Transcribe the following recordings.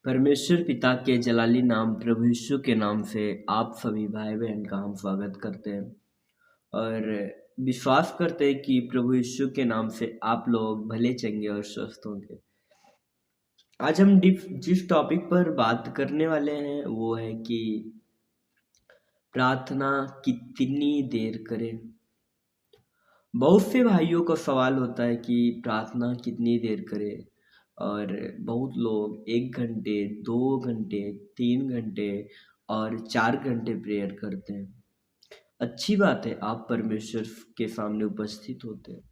परमेश्वर पिता के जलाली नाम प्रभु यीशु के नाम से आप सभी भाई बहन का हम स्वागत करते हैं और विश्वास करते हैं कि प्रभु यीशु के नाम से आप लोग भले चंगे और स्वस्थ होंगे। आज हम जिस टॉपिक पर बात करने वाले हैं वो है कि प्रार्थना कितनी देर करें। बहुत से भाइयों का सवाल होता है कि प्रार्थना कितनी देर करें और बहुत लोग 1 घंटे, 2 घंटे, 3 घंटे और 4 घंटे प्रेयर करते हैं। अच्छी बात है, आप परमेश्वर के सामने उपस्थित होते हैं।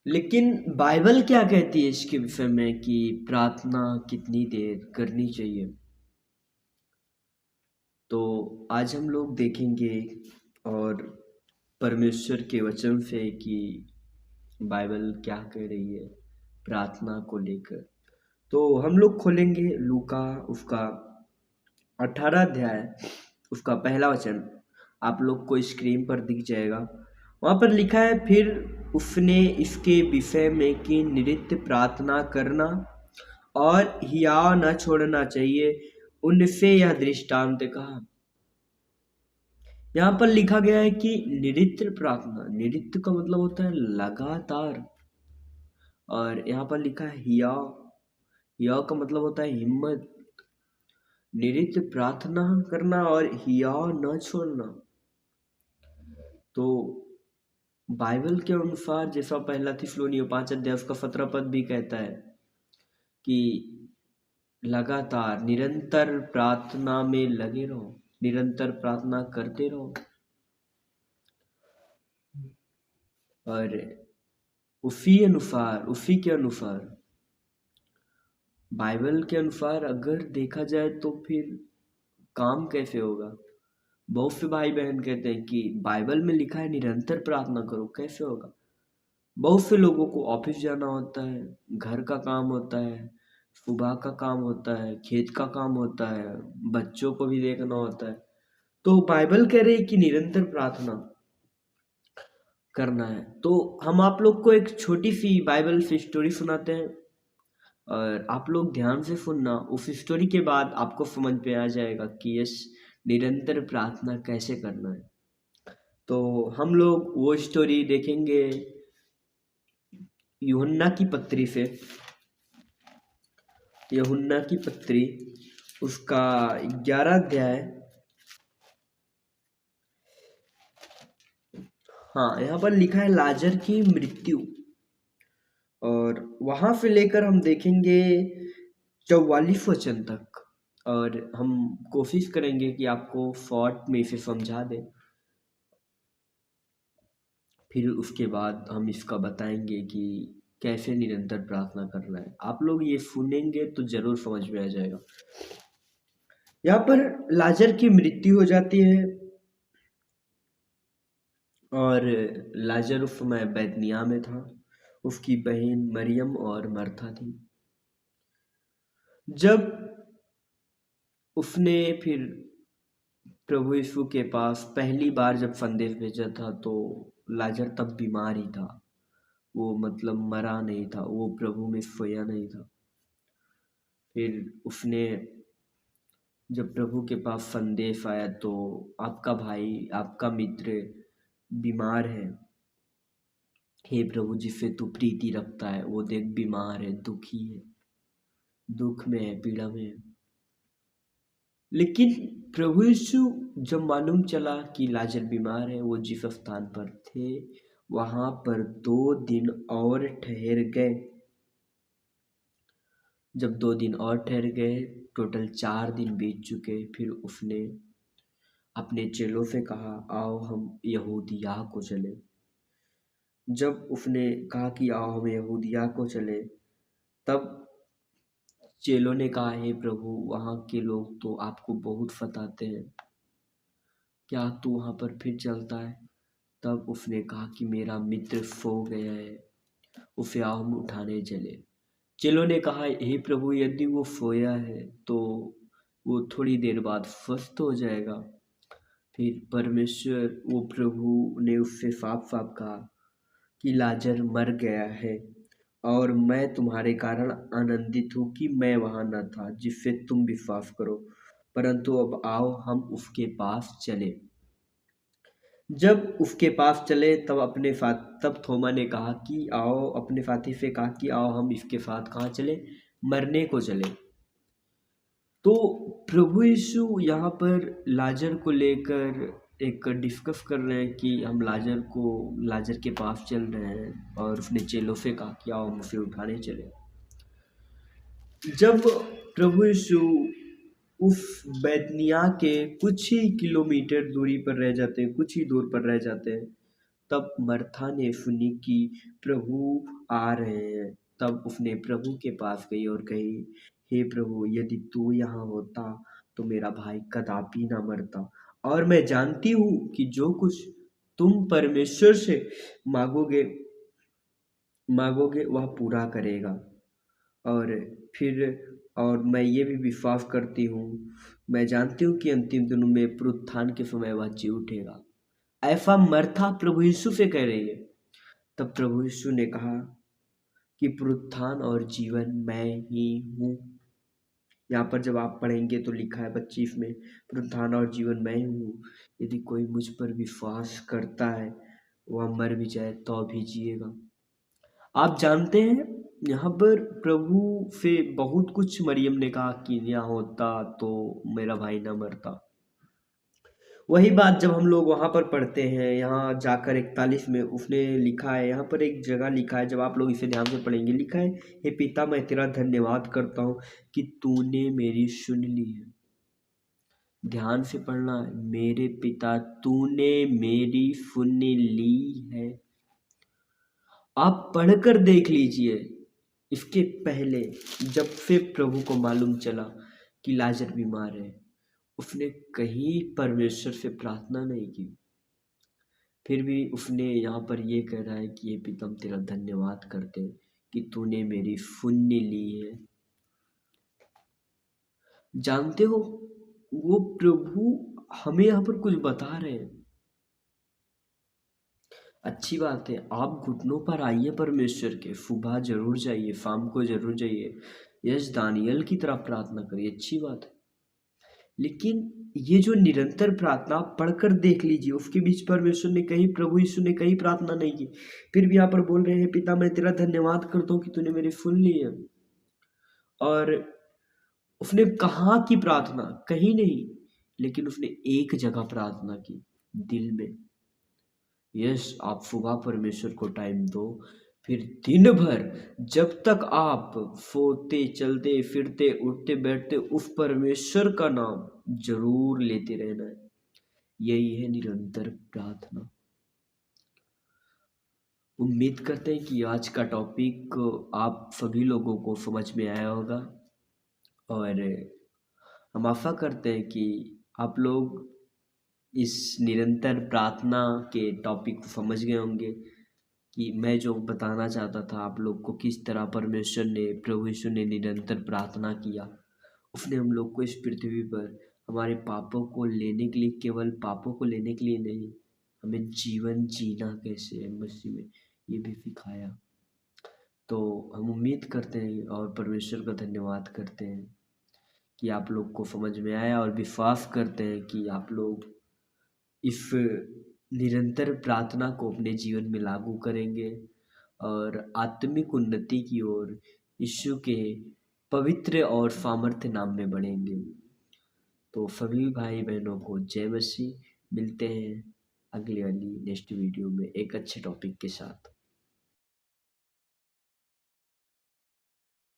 लेकिन बाइबल क्या कहती है इसके विषय में कि प्रार्थना कितनी देर करनी चाहिए? तो आज हम लोग देखेंगे और परमेश्वर के वचन से कि बाइबल क्या कह रही है प्रार्थना को लेकर। तो हम लोग खोलेंगे लूका उसका 18 अध्याय उसका पहला वचन आप लोग को स्क्रीन पर दिख जाएगा। वहाँ पर लिखा है, फिर उसने इसके विषय में कि नित्य प्रार्थना करना और हियाव न छोड़ना चाहिए, उनसे यह दृष्टांत कहा। यहाँ पर लिखा गया है कि नित्य प्रार्थना, नित्य का मतलब होता है लगातार, और यहाँ पर लिखा है हियाव, हियाव का मतलब होता है हिम्मत। नित्य प्रार्थना करना और हियाव न छोड़ना। तो बाइबल के अनुसार जैसा पहला थिस्सलुनीय 5 अध्याय उसका 17 पद भी कहता है कि लगातार निरंतर प्रार्थना में लगे रहो, निरंतर प्रार्थना करते रहो। और उसी के अनुसार बाइबल के अनुसार अगर देखा जाए तो फिर काम कैसे होगा? बहुत से भाई बहन कहते हैं कि बाइबल में लिखा है निरंतर प्रार्थना करो, कैसे होगा? बहुत से लोगों को ऑफिस जाना होता है, घर का काम होता है, सुबह का काम होता है, खेत का काम होता है, बच्चों को भी देखना होता है। तो बाइबल कह रही है कि निरंतर प्रार्थना करना है। तो हम आप लोग को एक छोटी सी बाइबल से स्टोरी सुनाते हैं और आप लोग ध्यान से सुनना। उस स्टोरी के बाद आपको समझ में आ जाएगा कि यस, निरंतर प्रार्थना कैसे करना है। तो हम लोग वो स्टोरी देखेंगे यूहन्ना की पत्री से। यूहन्ना की पत्री उसका 11 अध्याय, हाँ यहाँ पर लिखा है लाजर की मृत्यु, और वहां से लेकर हम देखेंगे 44 वचन तक, और हम कोशिश करेंगे कि आपको शॉर्ट में इसे समझा दें। फिर उसके बाद हम इसका बताएंगे कि कैसे निरंतर प्रार्थना करना है। आप लोग ये सुनेंगे तो जरूर समझ में आ जाएगा। यहाँ पर लाजर की मृत्यु हो जाती है और लाजर उस समय बैतनिय्याह में था। उसकी बहन मरियम और मरथा थी। जब उसने फिर प्रभु यीशु के पास पहली बार जब संदेश भेजा था तो लाजर तब बीमार ही था, वो मतलब मरा नहीं था, वो प्रभु में सोया नहीं था। फिर उसने जब प्रभु के पास संदेश आया तो आपका भाई, आपका मित्र बीमार है, हे प्रभु जिससे तू प्रीति रखता है वो देख बीमार है, दुखी है, दुख में है, पीड़ा में है। लेकिन प्रभु यीशु जब मालूम चला कि लाजर बीमार है, वो जिस स्थान पर थे वहां पर 2 दिन और ठहर गए। जब 2 दिन और ठहर गए, टोटल 4 दिन बीत चुके, फिर उसने अपने चेलों से कहा, आओ हम यहूदिया को चले। जब उसने कहा कि आओ हम यहूदिया को चले, तब चेलों ने कहा, हे प्रभु वहाँ के लोग तो आपको बहुत सताते हैं, क्या तू वहाँ पर फिर चलता है? तब उसने कहा कि मेरा मित्र सो गया है, उसे आओ हम उठाने चले। चेलों ने कहा, हे प्रभु यदि वो सोया है तो वो थोड़ी देर बाद स्वस्थ हो जाएगा। फिर परमेश्वर वो प्रभु ने उससे साफ साफ कहा कि लाजर मर गया है और मैं तुम्हारे कारण आनंदित हूँ कि मैं वहाँ न था, जिससे तुम विश्वास करो। परंतु अब आओ हम उसके पास चले। जब उसके पास चले तब थोमा ने कहा कि आओ, अपने साथी से कहा कि आओ हम इसके साथ कहाँ चले, मरने को चले। तो प्रभु यीशु यहाँ पर लाजर को लेकर एक डिस्कस कर रहे हैं कि हम लाजर के पास चल रहे हैं, और उसने चेलों से कहा कि आओ हम उसे उठाने चले। जब प्रभु यीशु उस बैतनिय्याह के कुछ ही किलोमीटर दूरी पर रह जाते हैं, कुछ ही दूर पर रह जाते हैं, तब मर्था ने सुनी कि प्रभु आ रहे हैं। तब उसने प्रभु के पास गई और कही, हे प्रभु, यदि तू यहाँ होता तो मेरा भाई कदापि ना मरता। और मैं जानती हूँ कि जो कुछ तुम परमेश्वर से मांगोगे मांगोगे वह पूरा करेगा। और फिर और मैं ये भी विश्वास करती हूँ, मैं जानती हूँ कि अंतिम दिनों में पुनरुत्थान के समय वह जी उठेगा। ऐसा मर्था प्रभु यीशु से कह रही है। तब प्रभु यीशु ने कहा कि पुनरुत्थान और जीवन मैं ही हूँ। यहाँ पर जब आप पढ़ेंगे तो लिखा है 25 में, पुनरुत्थान और जीवन मैं ही हूँ। यदि कोई मुझ पर विश्वास करता है, वह मर भी जाए तो भी जिएगा। आप जानते हैं, यहाँ पर प्रभु से बहुत कुछ मरियम ने कहा कि यहाँ होता तो मेरा भाई ना मरता। वही बात जब हम लोग वहाँ पर पढ़ते हैं, यहाँ जाकर 41 में उसने लिखा है, यहाँ पर एक जगह लिखा है, जब आप लोग इसे ध्यान से पढ़ेंगे, लिखा है, हे पिता, मैं तेरा धन्यवाद करता हूँ कि तूने मेरी सुन ली है। ध्यान से पढ़ना है, मेरे पिता तूने मेरी सुन ली है। आप पढ़कर देख लीजिए। इसके पहले जब से प्रभु को मालूम चला कि लाजर बीमार है, उसने कहीं परमेश्वर से प्रार्थना नहीं की। फिर भी उसने यहाँ पर ये कह रहा है कि ये पिता, हम तेरा धन्यवाद करते हैं कि तूने मेरी सुन ली है। जानते हो, वो प्रभु हमें यहाँ पर कुछ बता रहे हैं। अच्छी बात है, आप घुटनों पर आइए परमेश्वर के, सुबह जरूर जाइए, शाम को जरूर जाइए, यस दानियल की तरह प्रार्थना करिए, अच्छी बात है। लेकिन ये जो निरंतर प्रार्थना आप पढ़कर देख लीजिए, उसके बीच परमेश्वर ने कहीं, प्रभु यीशु ने कहीं प्रार्थना नहीं की। फिर भी यहाँ पर बोल रहे हैं, पिता, मैं तेरा धन्यवाद करता हूँ कि तूने मेरी सुन ली है। और उसने कहाँ की प्रार्थना? कहीं नहीं, लेकिन उसने एक जगह प्रार्थना की, दिल में। यस, आप सुबह परमेश्वर को टाइम दो, फिर दिन भर जब तक आप सोते, चलते, फिरते, उठते, बैठते, उस परमेश्वर का नाम जरूर लेते रहना है। यही है निरंतर प्रार्थना। उम्मीद करते हैं कि आज का टॉपिक आप सभी लोगों को समझ में आया होगा, और हम आशा करते हैं कि आप लोग इस निरंतर प्रार्थना के टॉपिक को समझ गए होंगे कि मैं जो बताना चाहता था आप लोग को, किस तरह परमेश्वर ने, प्रभु यीशु ने निरंतर प्रार्थना किया। उसने हम लोग को इस पृथ्वी पर हमारे पापों को लेने के लिए, केवल पापों को लेने के लिए नहीं, हमें जीवन जीना कैसे है मसीह में, ये भी सिखाया। तो हम उम्मीद करते हैं और परमेश्वर का धन्यवाद करते हैं कि आप लोग को समझ में आया, और विश्वास करते हैं कि आप लोग इस निरंतर प्रार्थना को अपने जीवन में लागू करेंगे और आत्मिक उन्नति की ओर यीशु के पवित्र और सामर्थ्य नाम में बढ़ेंगे। तो सभी भाई बहनों को जय मसीह। मिलते हैं अगली वाली नेक्स्ट वीडियो में एक अच्छे टॉपिक के साथ।